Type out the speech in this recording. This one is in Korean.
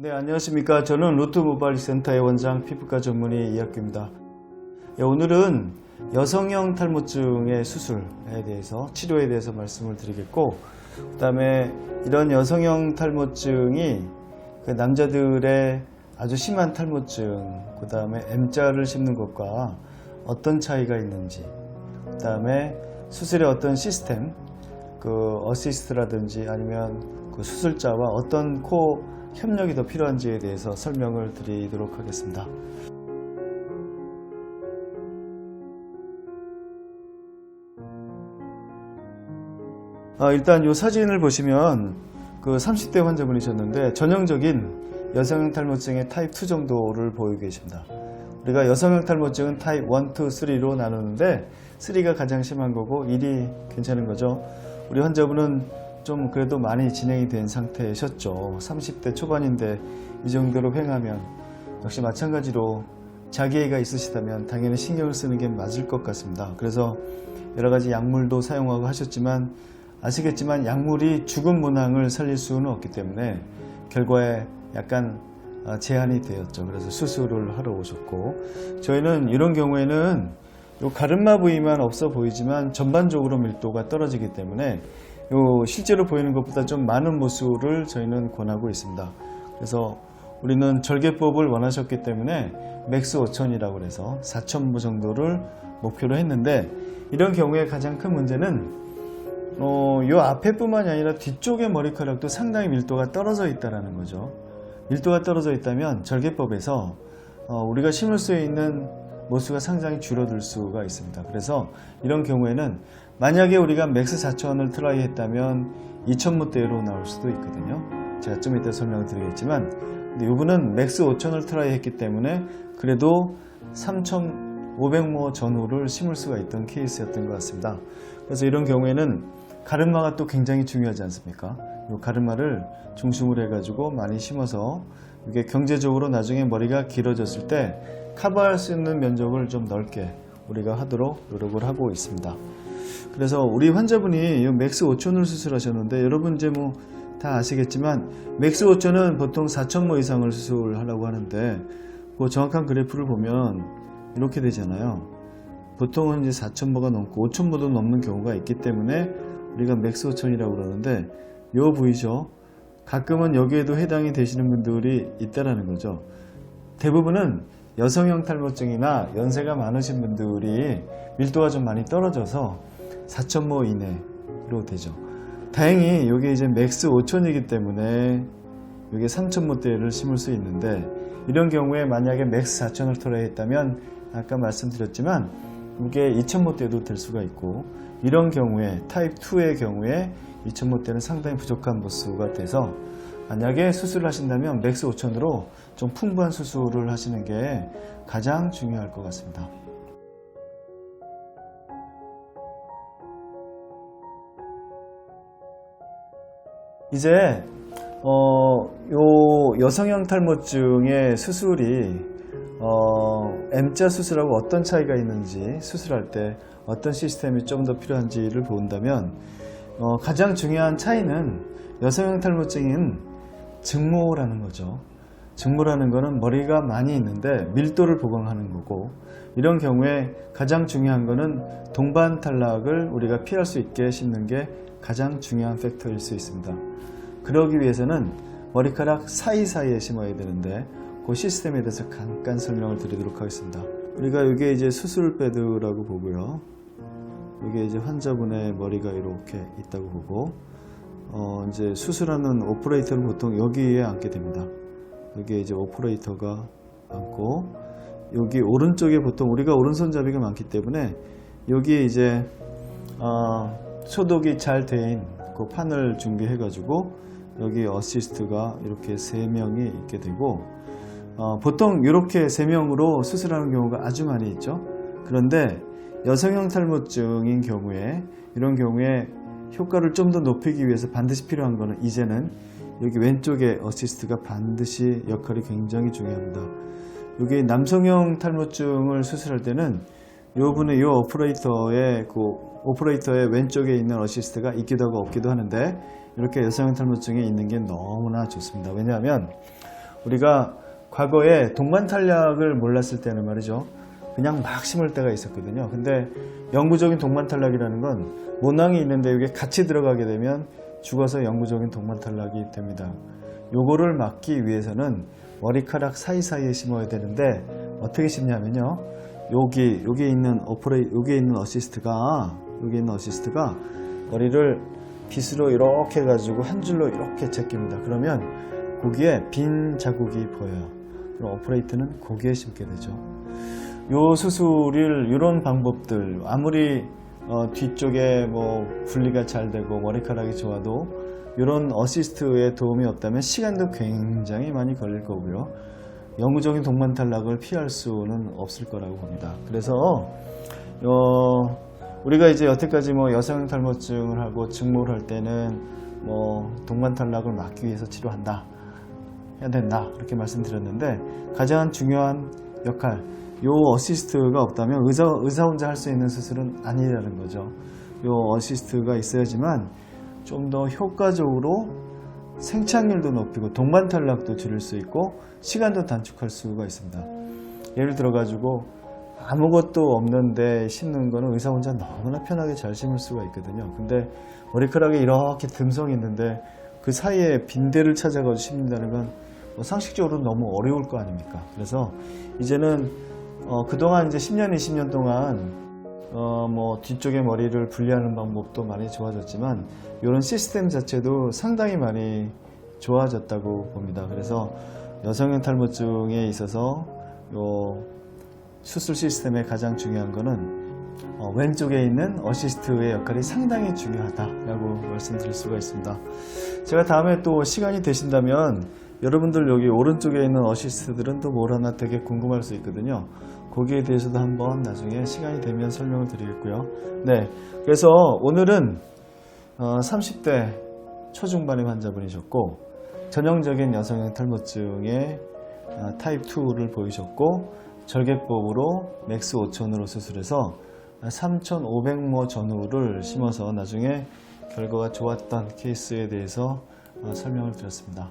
네, 안녕하십니까. 저는 루트모바일센터의 원장 피부과 전문의 이학규입니다. 오늘은 여성형 탈모증의 수술에 대해서, 치료에 대해서 말씀을 드리겠고, 그 다음에 이런 여성형 탈모증이 그 남자들의 아주 심한 탈모증, 그 다음에 M자를 씹는 것과 어떤 차이가 있는지, 그 다음에 수술의 어떤 시스템, 그 어시스트라든지 아니면 그 수술자와 어떤 코 협력이 더 필요한지에 대해서 설명을 드리도록 하겠습니다. 일단 이 사진을 보시면 그 30대 환자분이셨는데 전형적인 여성형 탈모증의 타입 2 정도를 보이고 계십니다. 우리가 여성형 탈모증은 타입 1, 2, 3로 나누는데 3가 가장 심한 거고 1이 괜찮은 거죠. 우리 환자분은 좀 그래도 많이 진행이 된 상태셨죠. 30대 초반인데 이 정도로 횡하면 역시 마찬가지로 자기애가 있으시다면 당연히 신경을 쓰는 게 맞을 것 같습니다. 그래서 여러 가지 약물도 사용하고 하셨지만 아시겠지만 약물이 죽은 문항을 살릴 수는 없기 때문에 결과에 약간 제한이 되었죠. 그래서 수술을 하러 오셨고, 저희는 이런 경우에는 요 가르마 부위만 없어 보이지만 전반적으로 밀도가 떨어지기 때문에 실제로 보이는 것보다 좀 많은 모수를 저희는 권하고 있습니다. 그래서 우리는 절개법을 원하셨기 때문에 맥스 5천이라고 해서 4,000모 정도를 목표로 했는데, 이런 경우에 가장 큰 문제는 요 앞에뿐만이 아니라 뒤쪽의 머리카락도 상당히 밀도가 떨어져 있다는 거죠. 밀도가 떨어져 있다면 절개법에서 우리가 심을 수 있는 모수가 상당히 줄어들 수가 있습니다. 그래서 이런 경우에는 만약에 우리가 맥스 4,000을 트라이 했다면 2,000모대로 나올 수도 있거든요. 제가 좀 이따 설명을 드리겠지만, 근데 이분은 맥스 5,000을 트라이 했기 때문에 그래도 3,500모 전후를 심을 수가 있던 케이스였던 것 같습니다. 그래서 이런 경우에는 가르마가 또 굉장히 중요하지 않습니까? 이 가르마를 중심으로 해가지고 많이 심어서 이게 경제적으로 나중에 머리가 길어졌을 때 커버할 수 있는 면적을 좀 넓게 우리가 하도록 노력을 하고 있습니다. 그래서 우리 환자분이 이 맥스 5,000을 수술하셨는데, 여러분 이제 뭐 다 아시겠지만 맥스 5,000은 보통 4,000모 이상을 수술하려고 하는데, 그 정확한 그래프를 보면 이렇게 되잖아요. 보통은 이제 4,000모가 넘고 5,000모도 넘는 경우가 있기 때문에 우리가 맥스 5,000이라고 그러는데, 요 부위죠. 가끔은 여기에도 해당이 되시는 분들이 있다라는 거죠. 대부분은 여성형 탈모증이나 연세가 많으신 분들이 밀도가 좀 많이 떨어져서 4,000모 이내로 되죠. 다행히 이게 이제 맥스 5,000이기 때문에 이게 3,000모대를 심을 수 있는데, 이런 경우에 만약에 맥스 4,000을 트라이했다면 아까 말씀드렸지만 이게 2,000모대도 될 수가 있고, 이런 경우에 타입 2의 경우에 2,000모대는 상당히 부족한 모수가 돼서 만약에 수술을 하신다면 맥스 5,000으로 좀 풍부한 수술을 하시는 게 가장 중요할 것 같습니다. 이제 요 여성형 탈모증의 수술이 M자 수술하고 어떤 차이가 있는지, 수술할 때 어떤 시스템이 좀 더 필요한지를 본다면 가장 중요한 차이는 여성형 탈모증인 증모라는 거죠. 증모라는 거는 머리가 많이 있는데 밀도를 보강하는 거고, 이런 경우에 가장 중요한 거는 동반 탈락을 우리가 피할 수 있게 심는 게 가장 중요한 팩터일 수 있습니다. 그러기 위해서는 머리카락 사이사이에 심어야 되는데, 그 시스템에 대해서 잠깐 설명을 드리도록 하겠습니다. 우리가 이게 이제 수술 베드라고 보고요. 이게 이제 환자분의 머리가 이렇게 있다고 보고, 이제 수술하는 오퍼레이터는 보통 여기에 앉게 됩니다. 여기에 이제 오퍼레이터가 앉고, 여기 오른쪽에 보통 우리가 오른손잡이가 많기 때문에 여기에 이제 소독이 잘 된 그 판을 준비해 가지고 여기 어시스트가 이렇게 3명이 있게 되고, 보통 이렇게 3명으로 수술하는 경우가 아주 많이 있죠. 그런데 여성형 탈모증인 경우에, 이런 경우에 효과를 좀 더 높이기 위해서 반드시 필요한 거는, 이제는 여기 왼쪽에 어시스트가 반드시 역할이 굉장히 중요합니다. 여기 남성형 탈모증을 수술할 때는 요분의 요 오퍼레이터의 왼쪽에 있는 어시스트가 있기도 하고 없기도 하는데, 이렇게 여성형 탈모증에 있는 게 너무나 좋습니다. 왜냐하면 우리가 과거에 동반 탈락을 몰랐을 때는 말이죠. 그냥 막 심을 때가 있었거든요. 근데 영구적인 동반 탈락이라는 건 모낭이 있는데 여기에 같이 들어가게 되면 죽어서 영구적인 동반 탈락이 됩니다. 요거를 막기 위해서는 머리카락 사이사이에 심어야 되는데 어떻게 심냐면요. 여기에 있는 어시스트가 머리를 빗으로 이렇게 해가지고 한 줄로 이렇게 제낍니다. 그러면 거기에 빈 자국이 보여요. 그럼 오퍼레이트는 거기에 심게 되죠. 요 수술을 이런 방법들 아무리 뒤쪽에 뭐 분리가 잘 되고 머리카락이 좋아도 이런 어시스트의 도움이 없다면 시간도 굉장히 많이 걸릴 거고요. 영구적인 동반 탈락을 피할 수는 없을 거라고 봅니다. 그래서 우리가 이제 여태까지 뭐 여성형 탈모증을 하고 증모를 할 때는 뭐 동반 탈락을 막기 위해서 치료한다, 해야 된다 이렇게 말씀드렸는데 가장 중요한 역할, 요 어시스트가 없다면 의사 혼자 할 수 있는 수술은 아니라는 거죠. 요 어시스트가 있어야지만 좀 더 효과적으로 생착률도 높이고 동반 탈락도 줄일 수 있고 시간도 단축할 수가 있습니다. 예를 들어 가지고 아무것도 없는데 심는 거는 의사 혼자 너무나 편하게 잘 심을 수가 있거든요. 근데 머리카락에 이렇게 듬성이 있는데 그 사이에 빈대를 찾아가지고 심는다는 건 뭐 상식적으로 너무 어려울 거 아닙니까? 그래서 이제는 그동안 이제 10년, 20년 동안 뭐 뒤쪽에 머리를 분리하는 방법도 많이 좋아졌지만 이런 시스템 자체도 상당히 많이 좋아졌다고 봅니다. 그래서 여성형 탈모증에 있어서 요 수술 시스템의 가장 중요한 거는 왼쪽에 있는 어시스트의 역할이 상당히 중요하다라고 말씀드릴 수가 있습니다. 제가 다음에 또 시간이 되신다면 여러분들 여기 오른쪽에 있는 어시스트들은 또 뭘 하나 되게 궁금할 수 있거든요. 거기에 대해서도 한번 나중에 시간이 되면 설명을 드리겠고요. 네, 그래서 오늘은 30대 초중반의 환자분이셨고 전형적인 여성형 탈모증의 타입 2를 보이셨고 절개법으로 맥스 5000으로 수술해서 3500모 전후를 심어서 나중에 결과가 좋았던 케이스에 대해서 설명을 드렸습니다.